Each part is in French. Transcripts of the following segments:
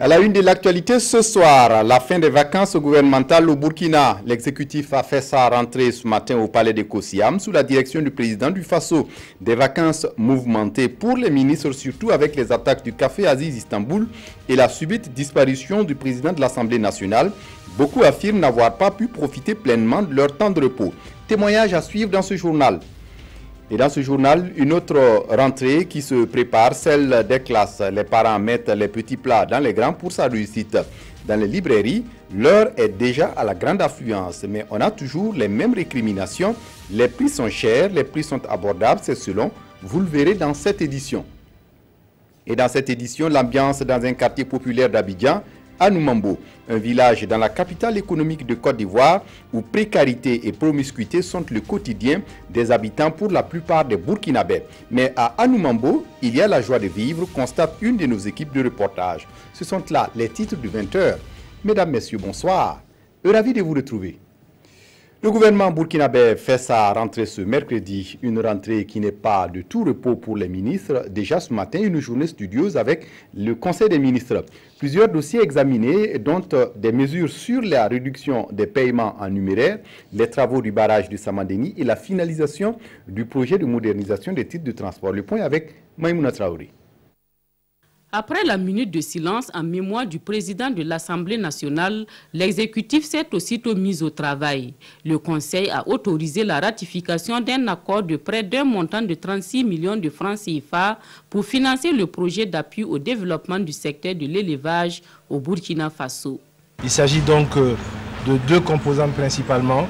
la une de l'actualité ce soir, la fin des vacances gouvernementales au Burkina. L'exécutif a fait sa rentrée ce matin au palais de Kossiam sous la direction du président du Faso. Des vacances mouvementées pour les ministres, surtout avec les attaques du Café Aziz Istanbul et la subite disparition du président de l'Assemblée nationale. Beaucoup affirment n'avoir pas pu profiter pleinement de leur temps de repos. Témoignage à suivre dans ce journal. Et dans ce journal, une autre rentrée qui se prépare, celle des classes. Les parents mettent les petits plats dans les grands pour sa réussite. Dans les librairies, l'heure est déjà à la grande affluence, mais on a toujours les mêmes récriminations. Les prix sont chers, les prix sont abordables, c'est selon. Vous le verrez dans cette édition. Et dans cette édition, l'ambiance dans un quartier populaire d'Abidjan, à Noumambo, un village dans la capitale économique de Côte d'Ivoire où précarité et promiscuité sont le quotidien des habitants pour la plupart des Burkinabés. Mais à Anoumambo, il y a la joie de vivre, constate une de nos équipes de reportage. Ce sont là les titres du 20h. Mesdames, Messieurs, bonsoir. Ravi de vous retrouver. Le gouvernement burkinabé fait sa rentrée ce mercredi, une rentrée qui n'est pas de tout repos pour les ministres. Déjà ce matin, une journée studieuse avec le Conseil des ministres. Plusieurs dossiers examinés, dont des mesures sur la réduction des paiements en numéraire, les travaux du barrage de Samandeni et la finalisation du projet de modernisation des titres de transport. Le point avec Maïmouna Traoré. Après la minute de silence en mémoire du président de l'Assemblée nationale, l'exécutif s'est aussitôt mis au travail. Le Conseil a autorisé la ratification d'un accord de près d'un montant de 36 millions de francs CFA pour financer le projet d'appui au développement du secteur de l'élevage au Burkina Faso. Il s'agit donc de deux composantes principalement,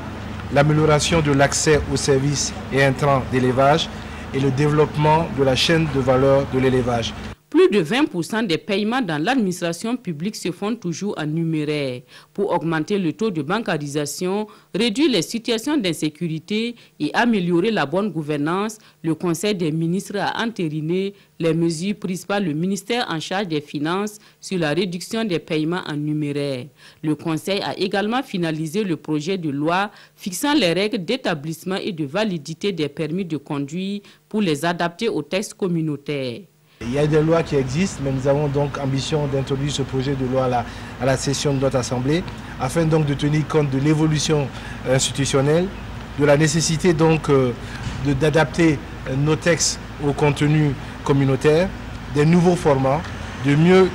l'amélioration de l'accès aux services et intrants d'élevage et le développement de la chaîne de valeur de l'élevage. Plus de 20% des paiements dans l'administration publique se font toujours en numéraire. Pour augmenter le taux de bancarisation, réduire les situations d'insécurité et améliorer la bonne gouvernance, le Conseil des ministres a entériné les mesures prises par le ministère en charge des Finances sur la réduction des paiements en numéraire. Le Conseil a également finalisé le projet de loi fixant les règles d'établissement et de validité des permis de conduire pour les adapter aux textes communautaires. Il y a des lois qui existent, mais nous avons donc ambition d'introduire ce projet de loi à la session de notre Assemblée, afin donc de tenir compte de l'évolution institutionnelle, de la nécessité donc d'adapter nos textes au contenu communautaire, des nouveaux formats, de mieux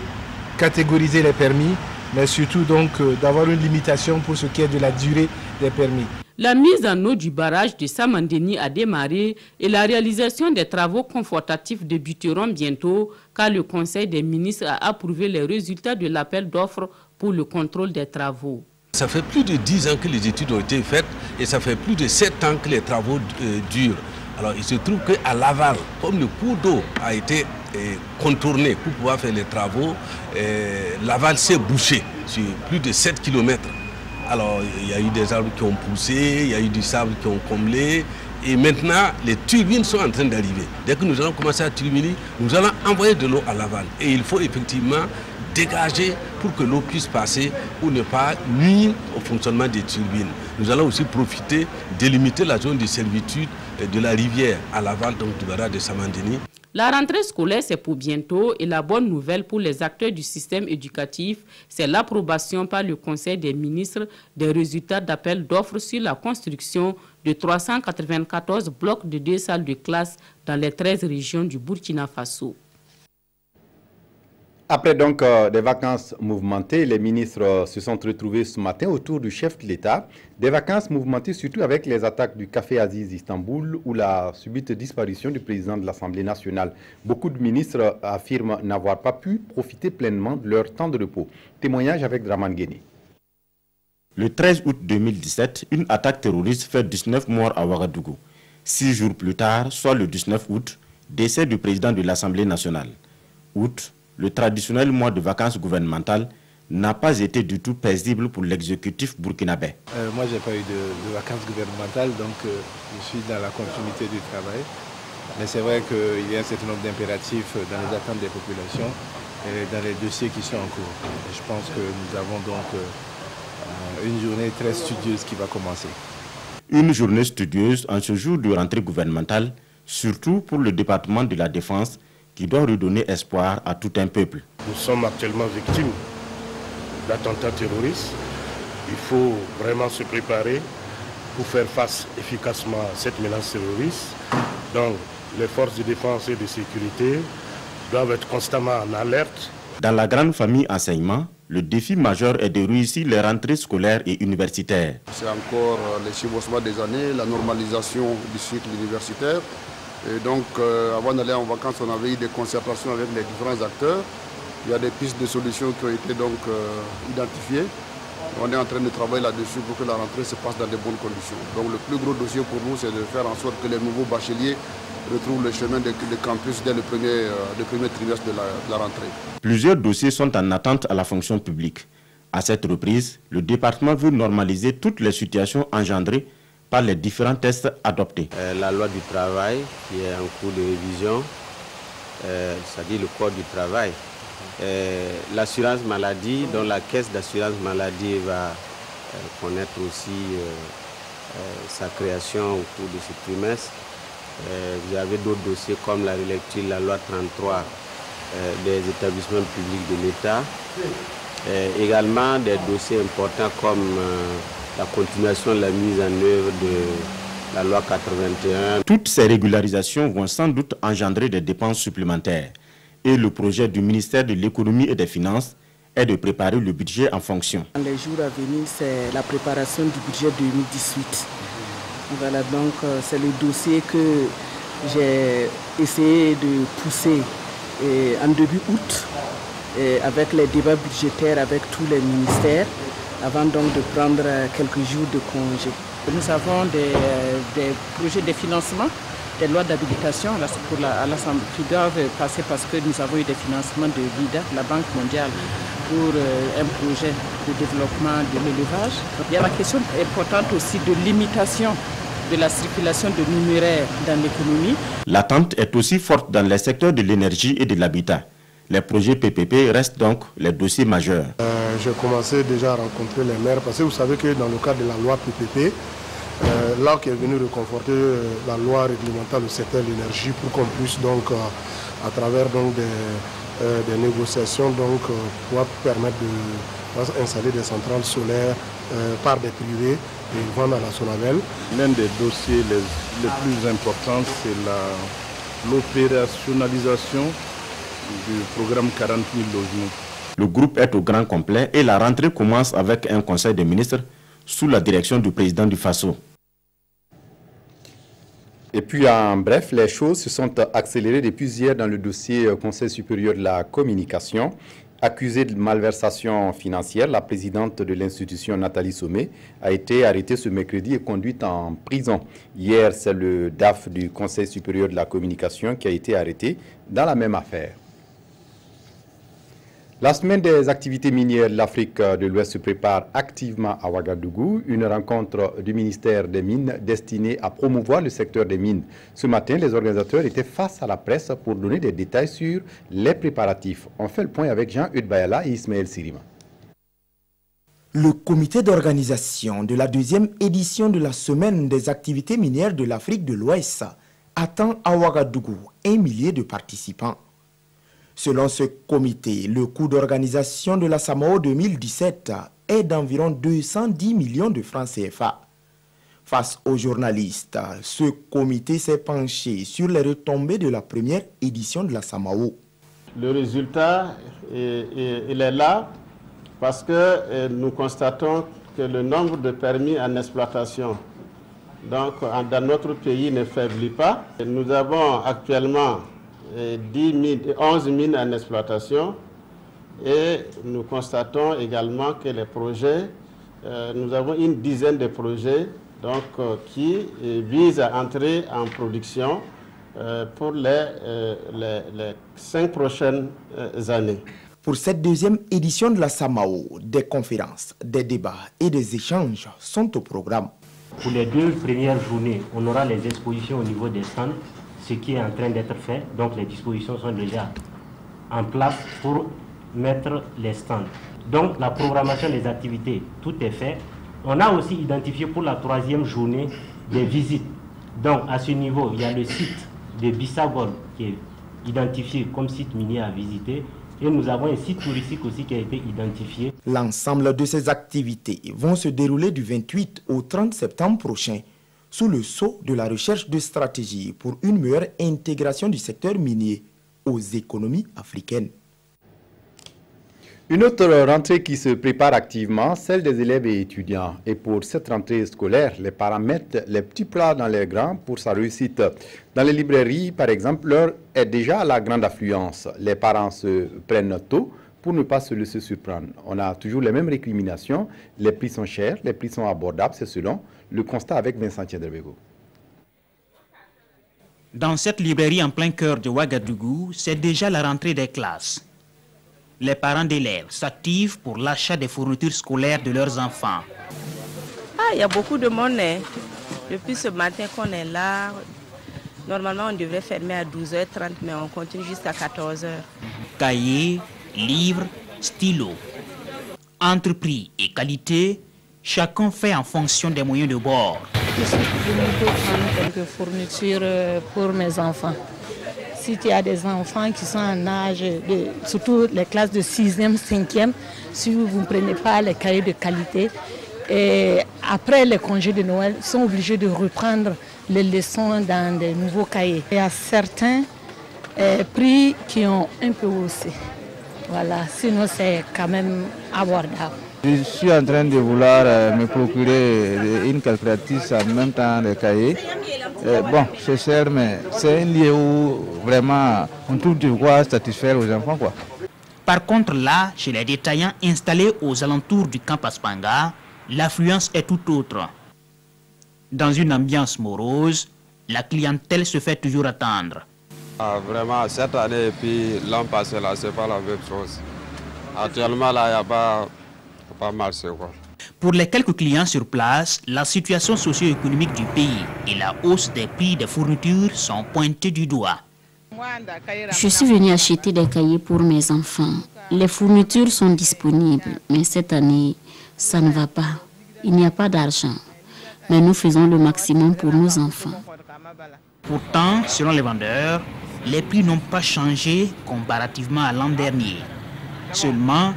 catégoriser les permis, mais surtout donc d'avoir une limitation pour ce qui est de la durée des permis. La mise en eau du barrage de Samandeni a démarré et la réalisation des travaux confortatifs débuteront bientôt car le Conseil des ministres a approuvé les résultats de l'appel d'offres pour le contrôle des travaux. Ça fait plus de 10 ans que les études ont été faites et ça fait plus de 7 ans que les travaux durent. Alors il se trouve qu'à l'aval, comme le cours d'eau a été contourné pour pouvoir faire les travaux, l'aval s'est bouché sur plus de 7 km. Alors, il y a eu des arbres qui ont poussé, il y a eu du sable qui ont comblé. Et maintenant, les turbines sont en train d'arriver. Dès que nous allons commencer à turbiner, nous allons envoyer de l'eau à l'aval. Et il faut effectivement dégager pour que l'eau puisse passer pour ne pas nuire au fonctionnement des turbines. Nous allons aussi profiter de limiter la zone de servitude de la rivière à l'aval donc du barrage de Samandeni. La rentrée scolaire, c'est pour bientôt et la bonne nouvelle pour les acteurs du système éducatif, c'est l'approbation par le Conseil des ministres des résultats d'appel d'offres sur la construction de 394 blocs de 2 salles de classe dans les 13 régions du Burkina Faso. Après donc des vacances mouvementées, les ministres se sont retrouvés ce matin autour du chef de l'État. Des vacances mouvementées surtout avec les attaques du Café Aziz Istanbul ou la subite disparition du président de l'Assemblée nationale. Beaucoup de ministres affirment n'avoir pas pu profiter pleinement de leur temps de repos. Témoignage avec Draman Guéné. Le 13 août 2017, une attaque terroriste fait 19 morts à Ouagadougou. 6 jours plus tard, soit le 19 août, décès du président de l'Assemblée nationale. Août, le traditionnel mois de vacances gouvernementales n'a pas été du tout paisible pour l'exécutif burkinabé. Moi, je n'ai pas eu de vacances gouvernementales, donc je suis dans la continuité du travail. Mais c'est vrai qu'il y a un certain nombre d'impératifs dans les attentes des populations et dans les dossiers qui sont en cours. Et je pense que nous avons donc une journée très studieuse qui va commencer. Une journée studieuse en ce jour de rentrée gouvernementale, surtout pour le département de la Défense, qui doit redonner espoir à tout un peuple. Nous sommes actuellement victimes d'attentats terroristes. Il faut vraiment se préparer pour faire face efficacement à cette menace terroriste. Donc, les forces de défense et de sécurité doivent être constamment en alerte. Dans la grande famille enseignement, le défi majeur est de réussir les rentrées scolaires et universitaires. C'est encore les chevauchements des années, la normalisation du cycle universitaire. Et donc, avant d'aller en vacances, on avait eu des concertations avec les différents acteurs. Il y a des pistes de solutions qui ont été donc identifiées. On est en train de travailler là-dessus pour que la rentrée se passe dans de bonnes conditions. Donc le plus gros dossier pour nous, c'est de faire en sorte que les nouveaux bacheliers retrouvent le chemin de campus dès le premier trimestre de la rentrée. Plusieurs dossiers sont en attente à la fonction publique. À cette reprise, le département veut normaliser toutes les situations engendrées par les différents tests adoptés. La loi du travail qui est en cours de révision, c'est-à-dire le code du travail. L'assurance maladie, dont la caisse d'assurance maladie va connaître aussi sa création au cours de ce trimestre. Vous avez d'autres dossiers comme la relecture de la loi 33 des établissements publics de l'État. Également des dossiers importants comme la continuation de la mise en œuvre de la loi 81. Toutes ces régularisations vont sans doute engendrer des dépenses supplémentaires. Et le projet du ministère de l'économie et des finances est de préparer le budget en fonction. Dans les jours à venir, c'est la préparation du budget 2018. Voilà, donc c'est le dossier que j'ai essayé de pousser en début août avec les débats budgétaires avec tous les ministères avant donc de prendre quelques jours de congé. Nous avons des projets de financement, des lois d'habilitation à l'Assemblée qui doivent passer parce que nous avons eu des financements de l'IDA, la Banque mondiale, pour un projet de développement de l'élevage. Il y a la question importante aussi de limitation de la circulation de numéraires dans l'économie. L'attente est aussi forte dans les secteurs de l'énergie et de l'habitat. Les projets PPP restent donc les dossiers majeurs. J'ai commencé déjà à rencontrer les maires parce que vous savez que dans le cadre de la loi PPP, là qui est venu reconforter la loi réglementant le secteur de l'énergie pour qu'on puisse donc à travers donc des négociations donc pouvoir permettre d'installer des centrales solaires par des privés et vendre à la Sonavel. L'un des dossiers les plus importants, c'est l'opérationnalisation du programme 40 000 logements. Le groupe est au grand complet et la rentrée commence avec un conseil des ministres sous la direction du président du Faso. Et puis, en bref, les choses se sont accélérées depuis hier dans le dossier Conseil supérieur de la communication. Accusée de malversation financière, la présidente de l'institution, Nathalie Sommet, a été arrêtée ce mercredi et conduite en prison. Hier, c'est le DAF du Conseil supérieur de la communication qui a été arrêté dans la même affaire. La semaine des activités minières de l'Afrique de l'Ouest se prépare activement à Ouagadougou. Une rencontre du ministère des Mines destinée à promouvoir le secteur des mines. Ce matin, les organisateurs étaient face à la presse pour donner des détails sur les préparatifs. On fait le point avec Jean-Eudes Bayala et Ismaël Sirima. Le comité d'organisation de la deuxième édition de la semaine des activités minières de l'Afrique de l'Ouest attend à Ouagadougou 1 millier de participants. Selon ce comité, le coût d'organisation de la SAMAO 2017 est d'environ 210 millions de francs CFA. Face aux journalistes, ce comité s'est penché sur les retombées de la première édition de la SAMAO. Le résultat, il est là parce que nous constatons que le nombre de permis en exploitation dans notre pays ne faiblit pas. Nous avons actuellement 11 mines en exploitation et nous constatons également que les projets, nous avons une dizaine de projets qui visent à entrer en production pour les 5 prochaines années. Pour cette deuxième édition de la SAMAO, des conférences, des débats et des échanges sont au programme. Pour les 2 premières journées, on aura les expositions au niveau des stands, ce qui est en train d'être fait. Donc les dispositions sont déjà en place pour mettre les stands. Donc la programmation des activités, tout est fait. On a aussi identifié pour la 3e journée des visites. Donc à ce niveau, il y a le site de Bissagol qui est identifié comme site minier à visiter. Et nous avons un site touristique aussi qui a été identifié. L'ensemble de ces activités vont se dérouler du 28 au 30 septembre prochain sous le sceau de la recherche de stratégies pour une meilleure intégration du secteur minier aux économies africaines. Une autre rentrée qui se prépare activement, celle des élèves et étudiants. Et pour cette rentrée scolaire, les parents mettent les petits plats dans les grands pour sa réussite. Dans les librairies, par exemple, l'heure est déjà à la grande affluence. Les parents se prennent tôt pour ne pas se laisser surprendre. On a toujours les mêmes récriminations. Les prix sont chers, les prix sont abordables, c'est selon le constat avec Vincent Tiendrebego. Dans cette librairie en plein cœur de Ouagadougou, c'est déjà la rentrée des classes. Les parents d'élèves s'activent pour l'achat des fournitures scolaires de leurs enfants. Il y a beaucoup de monde. Depuis ce matin qu'on est là, normalement on devrait fermer à 12h30, mais on continue jusqu'à 14h. Cahiers, livres, stylos. Entre prix et qualité, chacun fait en fonction des moyens de bord. Je suis venue pour prendre quelques fournitures pour mes enfants. Si tu as des enfants qui sont en âge, surtout les classes de 6e, 5e, si vous ne prenez pas les cahiers de qualité, et après les congés de Noël, ils sont obligés de reprendre les leçons dans des nouveaux cahiers. Il y a certains prix qui ont un peu haussé. Voilà, sinon c'est quand même abordable. Je suis en train de vouloir me procurer une calculatrice en même temps des cahiers. Bon, c'est cher, mais c'est un lieu où vraiment on trouve de quoi satisfaire aux enfants, quoi. Par contre, là, chez les détaillants installés aux alentours du camp Aspanga, l'affluence est tout autre. Dans une ambiance morose, la clientèle se fait toujours attendre. Vraiment, cette année et puis l'an passé, là, c'est pas la même chose. Actuellement, là, il n'y a pas marché, quoi. Pour les quelques clients sur place, la situation socio-économique du pays et la hausse des prix des fournitures sont pointées du doigt. Je suis venue acheter des cahiers pour mes enfants. Les fournitures sont disponibles, mais cette année, ça ne va pas. Il n'y a pas d'argent. Mais nous faisons le maximum pour nos enfants. Pourtant, selon les vendeurs, les prix n'ont pas changé comparativement à l'an dernier. Seulement,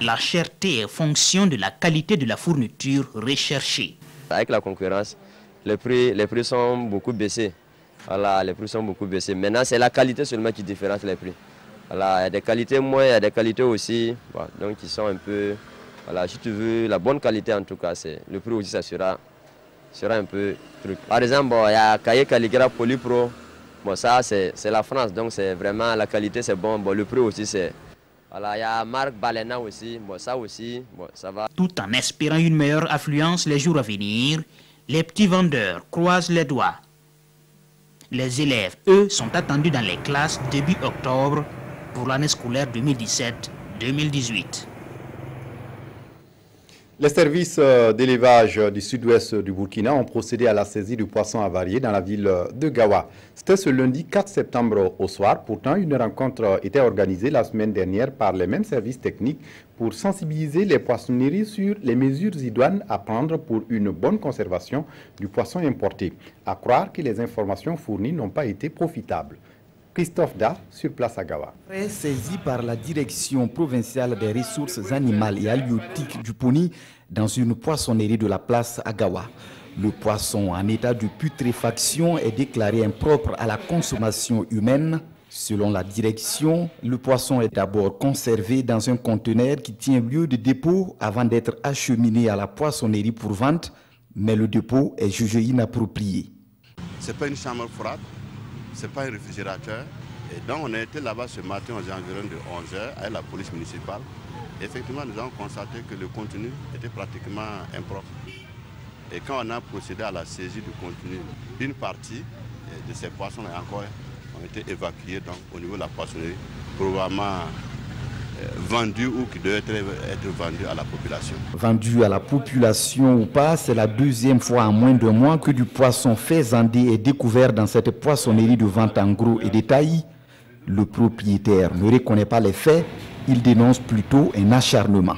la cherté est fonction de la qualité de la fourniture recherchée. Avec la concurrence, les prix sont beaucoup baissés. Voilà, les prix sont beaucoup baissés. Maintenant, c'est la qualité seulement qui différencie les prix. Voilà, il y a des qualités moins, il y a des qualités aussi, bon, donc qui sont un peu... Voilà, si tu veux la bonne qualité en tout cas, le prix aussi ça sera un peu truc. Par exemple, bon, il y a cahier calligraphe Polypro. Bon, ça c'est la France, donc c'est vraiment la qualité c'est bon. Bon, le prix aussi c'est... Voilà, il y a Marc Balena aussi, bon, ça aussi, bon, ça va. Tout en espérant une meilleure affluence les jours à venir, les petits vendeurs croisent les doigts. Les élèves, eux, sont attendus dans les classes début octobre pour l'année scolaire 2017-2018. Les services d'élevage du sud-ouest du Burkina ont procédé à la saisie de poissons avariés dans la ville de Gawa. C'était ce lundi 4 septembre au soir. Pourtant, une rencontre était organisée la semaine dernière par les mêmes services techniques pour sensibiliser les poissonneries sur les mesures idoines à prendre pour une bonne conservation du poisson importé. À croire que les informations fournies n'ont pas été profitables. Christophe Da, sur place à Gawa. Saisi par la direction provinciale des ressources animales et halieutiques du Poni dans une poissonnerie de la place à Gawa. Le poisson en état de putréfaction est déclaré impropre à la consommation humaine. Selon la direction, le poisson est d'abord conservé dans un conteneur qui tient lieu de dépôt avant d'être acheminé à la poissonnerie pour vente, mais le dépôt est jugé inapproprié. Ce n'est pas une chambre froide. Ce n'est pas un réfrigérateur. Et donc on a été là-bas ce matin aux environs de 11h avec la police municipale. Et effectivement, nous avons constaté que le contenu était pratiquement impropre. Et quand on a procédé à la saisie du contenu, une partie de ces poissons encore ont été évacués donc, au niveau de la poissonnerie, probablement vendus ou qui devaient être vendus à la population. Vendu à la population ou pas, c'est la deuxième fois en moins d'un mois que du poisson faisandé est découvert dans cette poissonnerie de vente en gros et détail. Le propriétaire ne reconnaît pas les faits, il dénonce plutôt un acharnement.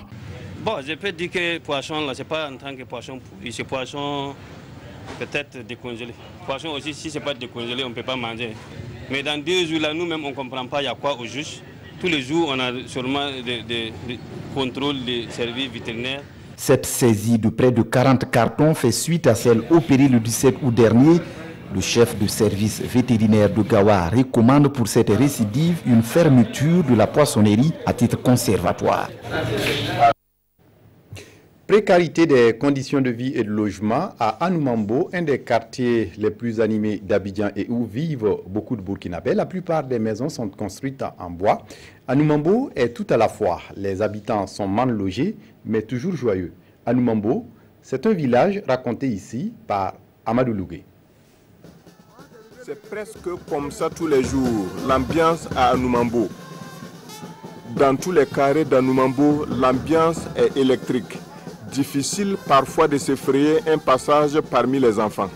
Bon, je peux dire que le poisson, là, ce n'est pas en tant que poisson pourri, c'est poisson peut-être décongelé. Poisson aussi, si ce n'est pas décongelé, on ne peut pas manger. Mais dans 2 jours, là, nous-mêmes, on ne comprend pas il y a quoi au juste. tous les jours, on a sûrement des contrôles des services vétérinaires. Cette saisie de près de 40 cartons fait suite à celle opérée le 17 août dernier. Le chef de service vétérinaire de Gawa recommande pour cette récidive une fermeture de la poissonnerie à titre conservatoire. Précarité des conditions de vie et de logement à Anoumambo, un des quartiers les plus animés d'Abidjan et où vivent beaucoup de Burkinabés. La plupart des maisons sont construites en bois. Anoumambo est tout à la fois. Les habitants sont mal logés, mais toujours joyeux. Anoumambo, c'est un village raconté ici par Amadou Lougué. C'est presque comme ça tous les jours, l'ambiance à Anoumambo. Dans tous les carrés d'Anoumambo, l'ambiance est électrique. Difficile parfois de se frayer un passage parmi les enfants.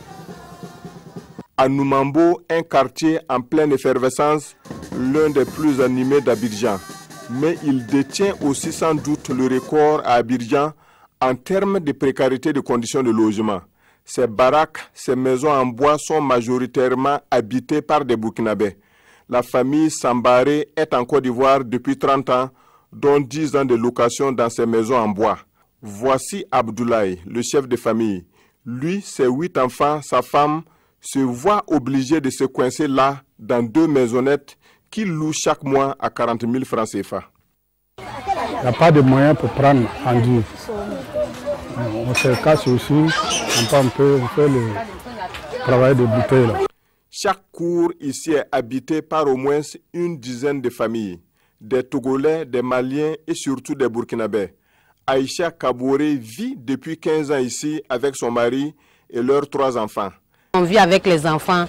Anoumambo, un quartier en pleine effervescence, l'un des plus animés d'Abidjan. Mais il détient aussi sans doute le record à Abidjan en termes de précarité de conditions de logement. Ces baraques, ces maisons en bois sont majoritairement habitées par des Burkinabés. La famille Sambaré est en Côte d'Ivoire depuis 30 ans, dont 10 ans de location dans ces maisons en bois. Voici Abdoulaye, le chef de famille. Lui, ses 8 enfants, sa femme, se voient obligés de se coincer là, dans 2 maisonnettes qu'il loue chaque mois à 40 000 francs CFA. Il n'y a pas de moyens pour prendre en dur. On se casse aussi, on peut faire le travail de bouteille. Là. Chaque cour ici est habité par au moins une dizaine de familles, des Togolais, des Maliens et surtout des Burkinabés. Aïcha Kabouré vit depuis 15 ans ici avec son mari et leurs 3 enfants. On vit avec les enfants.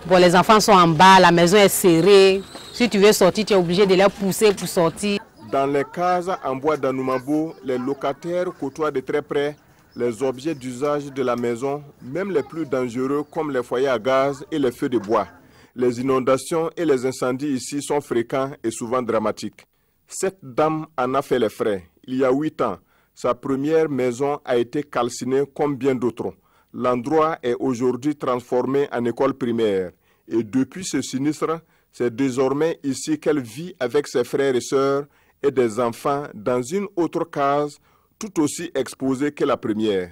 Bon, les enfants sont en bas, la maison est serrée. Si tu veux sortir, tu es obligé de les pousser pour sortir. Dans les cases en bois d'Anoumambo, les locataires côtoient de très près les objets d'usage de la maison, même les plus dangereux comme les foyers à gaz et les feux de bois. Les inondations et les incendies ici sont fréquents et souvent dramatiques. Cette dame en a fait les frais. Il y a 8 ans, sa première maison a été calcinée comme bien d'autres. L'endroit est aujourd'hui transformé en école primaire. Et depuis ce sinistre, c'est désormais ici qu'elle vit avec ses frères et sœurs et des enfants dans une autre case tout aussi exposée que la première.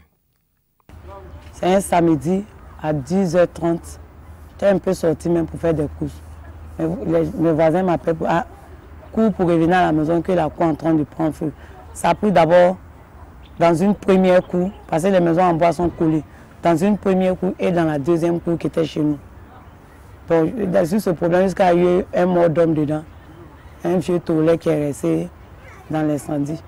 C'est un samedi à 10h30. J'étais un peu sorti même pour faire des courses. Mes voisins m'appellent pour pour revenir à la maison que la cour est en train de prendre feu. Ça a pris d'abord dans une première cour, parce que les maisons en bois sont collées, dans une première cour et dans la deuxième cour qui était chez nous. Donc, sur ce problème, jusqu'à il y a eu un mort d'homme dedans, un vieux taulet qui est resté dans l'incendie.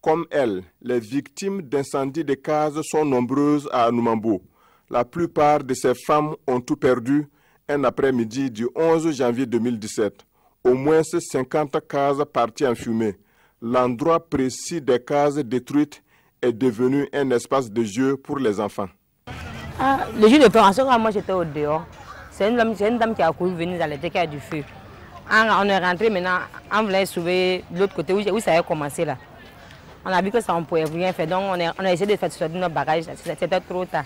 Comme elle, les victimes d'incendies de cases sont nombreuses à Anoumambo. La plupart de ces femmes ont tout perdu un après-midi du 11 janvier 2017. Au moins 50 cases parties en fumée. L'endroit précis des cases détruites est devenu un espace de jeu pour les enfants. Le jour de préparation, quand moi j'étais au dehors, c'est une dame qui a couru venir dans les décors du feu. On est rentré maintenant, on voulait sauver de l'autre côté où ça avait commencé là. On a vu que ça on ne pouvait rien faire, donc on a essayé de faire sortir notre bagage, c'était trop tard.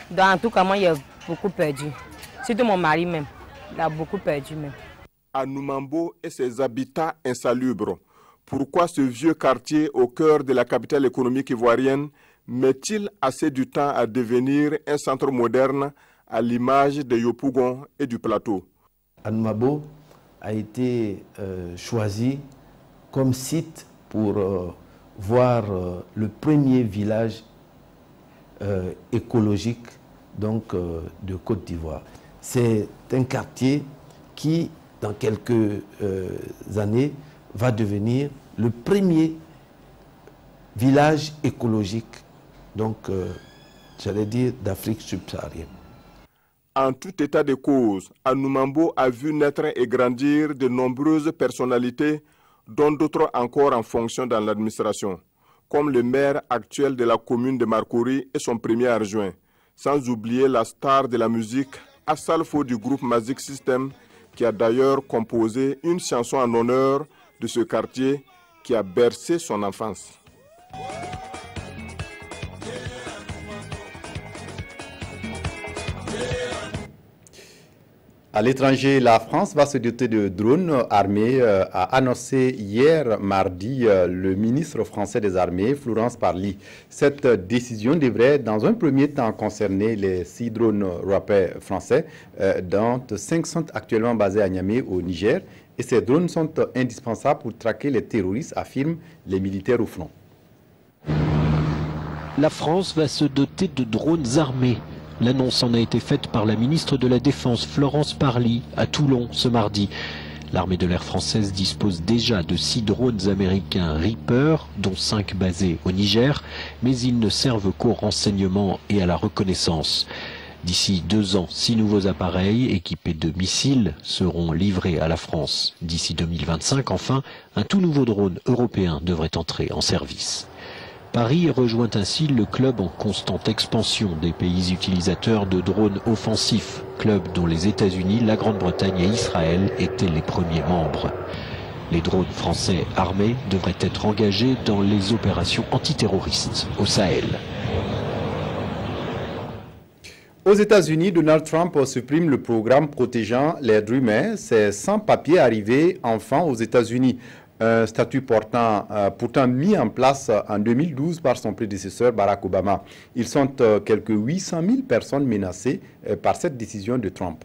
Donc en tout cas, moi j'ai beaucoup perdu. Surtout mon mari même, il a beaucoup perdu même. Anoumambo et ses habitats insalubres. Pourquoi ce vieux quartier au cœur de la capitale économique ivoirienne met-il assez du temps à devenir un centre moderne à l'image de Yopougon et du plateau? Anoumambo a été choisi comme site pour voir le premier village écologique donc, de Côte d'Ivoire. C'est un quartier qui, dans quelques années, va devenir le premier village écologique, donc, j'allais dire, d'Afrique subsaharienne. En tout état de cause, Anoumambo a vu naître et grandir de nombreuses personnalités, dont d'autres encore en fonction dans l'administration, comme le maire actuel de la commune de Marcory et son premier adjoint, sans oublier la star de la musique, Assalfo du groupe Magic System, qui a d'ailleurs composé une chanson en honneur de ce quartier qui a bercé son enfance. À l'étranger, la France va se doter de drones armés, a annoncé hier mardi le ministre français des Armées, Florence Parly. Cette décision devrait dans un premier temps concerner les 6 drones Raptor français, dont 5 sont actuellement basés à Niamey au Niger. Et ces drones sont indispensables pour traquer les terroristes, affirment les militaires au front. La France va se doter de drones armés. L'annonce en a été faite par la ministre de la Défense, Florence Parly, à Toulon ce mardi. L'armée de l'air française dispose déjà de 6 drones américains Reaper, dont 5 basés au Niger, mais ils ne servent qu'au renseignement et à la reconnaissance. D'ici 2 ans, 6 nouveaux appareils équipés de missiles seront livrés à la France. D'ici 2025, enfin, un tout nouveau drone européen devrait entrer en service. Paris rejoint ainsi le club en constante expansion des pays utilisateurs de drones offensifs, club dont les États-Unis, la Grande-Bretagne et Israël étaient les premiers membres. Les drones français armés devraient être engagés dans les opérations antiterroristes au Sahel. Aux États-Unis, Donald Trump supprime le programme protégeant les Dreamers, ces sans-papiers arrivés enfants aux États-Unis. Un statut pourtant mis en place en 2012 par son prédécesseur Barack Obama. Ils sont quelques 800 000 personnes menacées par cette décision de Trump.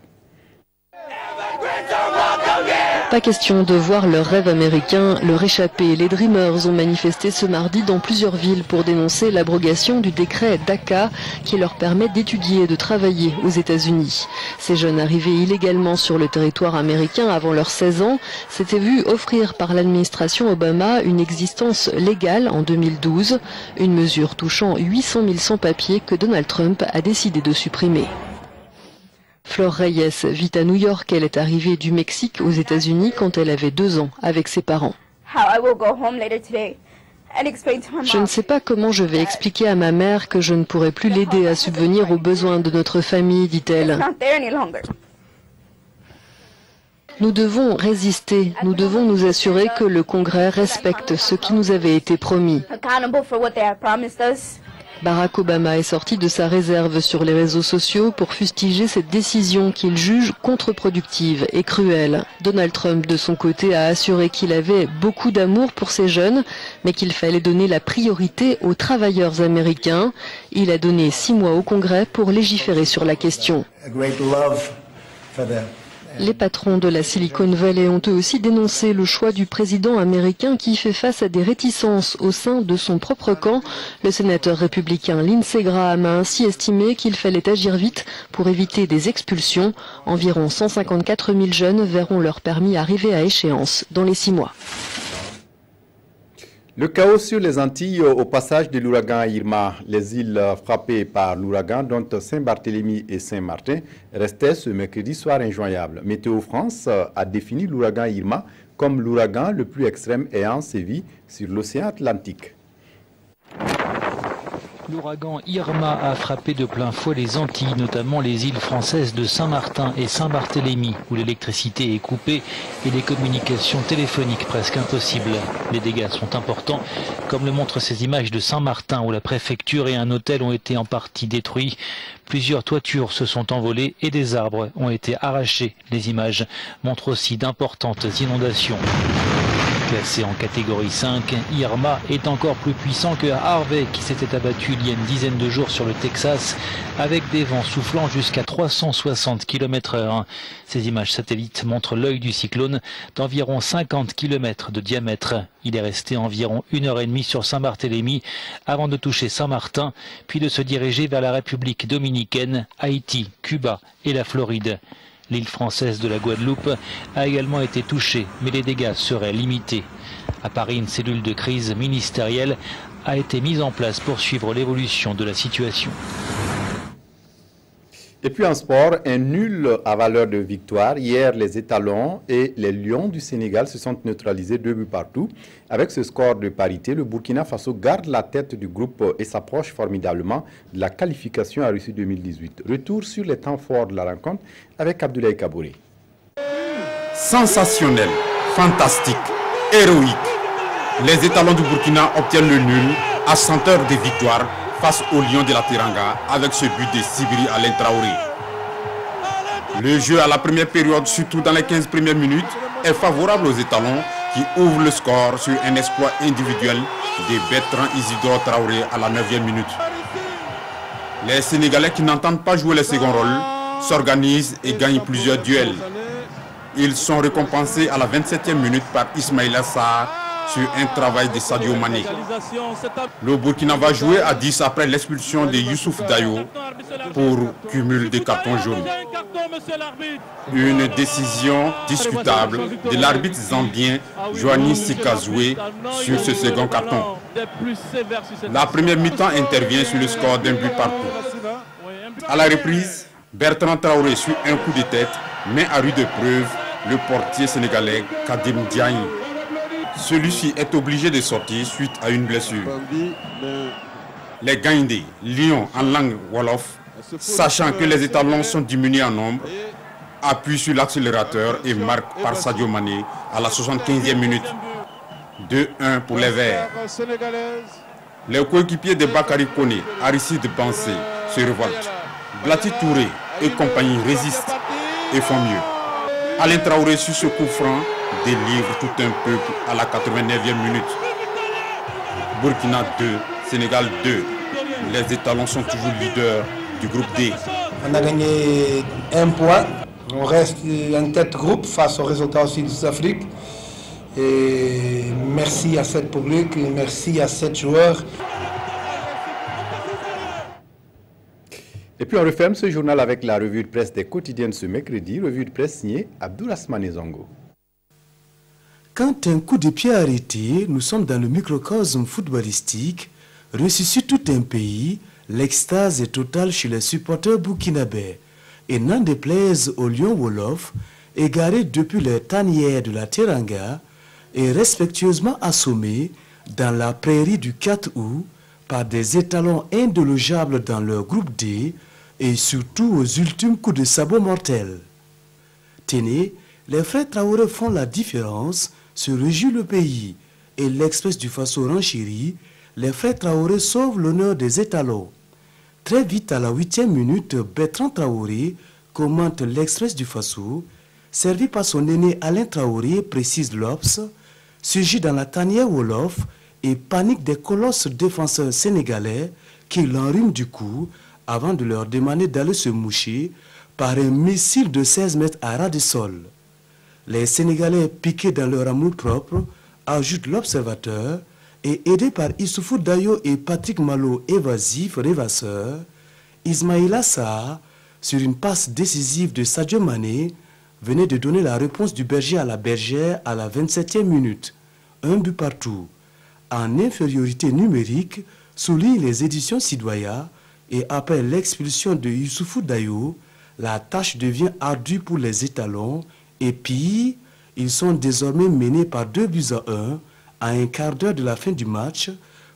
Pas question de voir leur rêve américain leur échapper. Les Dreamers ont manifesté ce mardi dans plusieurs villes pour dénoncer l'abrogation du décret DACA qui leur permet d'étudier et de travailler aux États-Unis. Ces jeunes arrivés illégalement sur le territoire américain avant leurs 16 ans s'étaient vus offrir par l'administration Obama une existence légale en 2012, une mesure touchant 800 000 sans-papiers que Donald Trump a décidé de supprimer. Flor Reyes vit à New York. Elle est arrivée du Mexique aux États-Unis quand elle avait 2 ans avec ses parents. Je ne sais pas comment je vais expliquer à ma mère que je ne pourrai plus l'aider à subvenir aux besoins de notre famille, dit-elle. Nous devons résister, nous devons nous assurer que le Congrès respecte ce qui nous avait été promis. Barack Obama est sorti de sa réserve sur les réseaux sociaux pour fustiger cette décision qu'il juge contre-productive et cruelle. Donald Trump, de son côté, a assuré qu'il avait beaucoup d'amour pour ces jeunes, mais qu'il fallait donner la priorité aux travailleurs américains. Il a donné 6 mois au Congrès pour légiférer sur la question. Les patrons de la Silicon Valley ont eux aussi dénoncé le choix du président américain qui fait face à des réticences au sein de son propre camp. Le sénateur républicain Lindsey Graham a ainsi estimé qu'il fallait agir vite pour éviter des expulsions. Environ 154 000 jeunes verront leur permis arriver à échéance dans les 6 mois. Le chaos sur les Antilles au passage de l'ouragan Irma. Les îles frappées par l'ouragan, dont Saint-Barthélemy et Saint-Martin, restaient ce mercredi soir injoignables. Météo France a défini l'ouragan Irma comme l'ouragan le plus extrême ayant sévi sur l'océan Atlantique. L'ouragan Irma a frappé de plein fouet les Antilles, notamment les îles françaises de Saint-Martin et Saint-Barthélemy, où l'électricité est coupée et les communications téléphoniques presque impossibles. Les dégâts sont importants, comme le montrent ces images de Saint-Martin, où la préfecture et un hôtel ont été en partie détruits. Plusieurs toitures se sont envolées et des arbres ont été arrachés. Les images montrent aussi d'importantes inondations. Classé en catégorie 5, Irma est encore plus puissant que Harvey qui s'était abattu il y a une dizaine de jours sur le Texas avec des vents soufflant jusqu'à 360 km/h. Ces images satellites montrent l'œil du cyclone d'environ 50 km de diamètre. Il est resté environ 1h30 sur Saint-Barthélemy avant de toucher Saint-Martin, puis de se diriger vers la République dominicaine, Haïti, Cuba et la Floride. L'île française de la Guadeloupe a également été touchée, mais les dégâts seraient limités. À Paris, une cellule de crise ministérielle a été mise en place pour suivre l'évolution de la situation. Et puis en sport, un nul à valeur de victoire. Hier, les Étalons et les Lions du Sénégal se sont neutralisés 2 buts partout. Avec ce score de parité, le Burkina Faso garde la tête du groupe et s'approche formidablement de la qualification à Russie 2018. Retour sur les temps forts de la rencontre avec Abdoulaye Kabouré. Sensationnel, fantastique, héroïque. Les Étalons du Burkina obtiennent le nul à 100 heures de victoire face aux Lions de la Teranga avec ce but de Sibiri Alain Traoré. Le jeu à la première période, surtout dans les 15 premières minutes, est favorable aux étalons qui ouvrent le score sur un exploit individuel de Bertrand Isidore Traoré à la 9e minute. Les Sénégalais qui n'entendent pas jouer le second rôle s'organisent et gagnent plusieurs duels. Ils sont récompensés à la 27e minute par Ismaïla Sarr sur un travail de Sadio Mané. Le Burkina va jouer à 10 après l'expulsion de Youssouf Dayo pour cumul de cartons jaunes. Une décision discutable de l'arbitre zambien Joanny Sikazoué sur ce second carton. La première mi-temps intervient sur le score d'un but partout. À la reprise, Bertrand Traoré suit un coup de tête, mais à rude preuve le portier sénégalais Kadim Diagne. Celui-ci est obligé de sortir suite à une blessure. Les Gaindés, Lions en langue Wolof, sachant que les étalons sont diminués en nombre, appuient sur l'accélérateur et marquent par Sadio Mané à la 75e minute. 2-1 pour les Verts. Les coéquipiers de Bakary Koné, Aristide Bansé, se révoltent. Blati Touré et compagnie résistent et font mieux. Alain Traoré sur ce coup franc délivre tout un peuple à la 89e minute. Burkina 2, Sénégal 2. Les étalons sont toujours leaders du groupe D. On a gagné un point. On reste en tête groupe face aux résultats aussi de Sud-Afrique. Et merci à ce public, et merci à ces joueurs. Et puis on referme ce journal avec la revue de presse des quotidiennes ce mercredi, revue de presse signée Abdourahmane Zongo. Quand un coup de pied arrêté, nous sommes dans le microcosme footballistique, ressuscite tout un pays, l'extase est totale chez les supporters burkinabés. Et n'en déplaise aux Lions Wolof, égarés depuis les tanières de la Teranga, et respectueusement assommés dans la prairie du 4 août par des étalons indélogeables dans leur groupe D et surtout aux ultimes coups de sabot mortels. Tenez, les frères Traoré font la différence, se réjouit le pays, et l'Express du Faso renchérit, les frères Traoré sauvent l'honneur des étalons. Très vite à la 8e minute, Bertrand Traoré commente l'Express du Faso, servi par son aîné Alain Traoré, précise l'Obs, surgit dans la tanière Wolof et panique des colosses défenseurs sénégalais qui l'enrhument du coup avant de leur demander d'aller se moucher par un missile de 16 mètres à ras de sol. Les Sénégalais piqués dans leur amour-propre, ajoute l'observateur, et aidés par Issoufou Dayo et Patrick Malo évasif, rêvasseur, Ismaïla Sarr, sur une passe décisive de Sadio Mané, venait de donner la réponse du berger à la bergère à la 27e minute. Un but partout. En infériorité numérique, soulignent les éditions Sidoya, et après l'expulsion de Issoufou Dayo, la tâche devient ardue pour les étalons, et puis, ils sont désormais menés par 2-1 à un quart d'heure de la fin du match,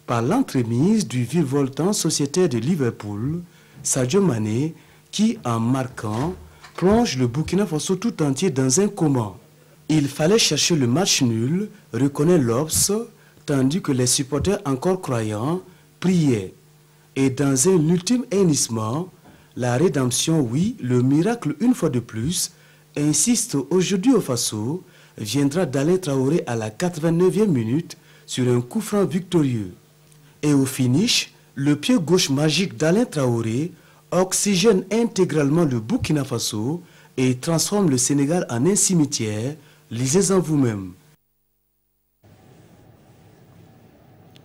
par l'entremise du virevoltant sociétaire de Liverpool, Sadio Mané, qui, en marquant, plonge le Burkina Faso tout entier dans un coma. Il fallait chercher le match nul, reconnaît l'Obs, tandis que les supporters encore croyants priaient. Et dans un ultime hennissement, la rédemption, oui, le miracle une fois de plus, insiste aujourd'hui au Faso, viendra d'Alain Traoré à la 89e minute sur un coup franc victorieux. Et au finish, le pied gauche magique d'Alain Traoré oxygène intégralement le Burkina Faso et transforme le Sénégal en un cimetière. Lisez-en vous-même.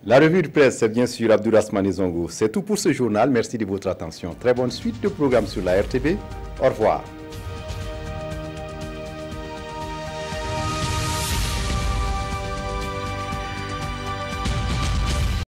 La revue de presse, c'est bien sûr Abdourahmane Zongo. C'est tout pour ce journal. Merci de votre attention. Très bonne suite de programmes sur la RTB. Au revoir.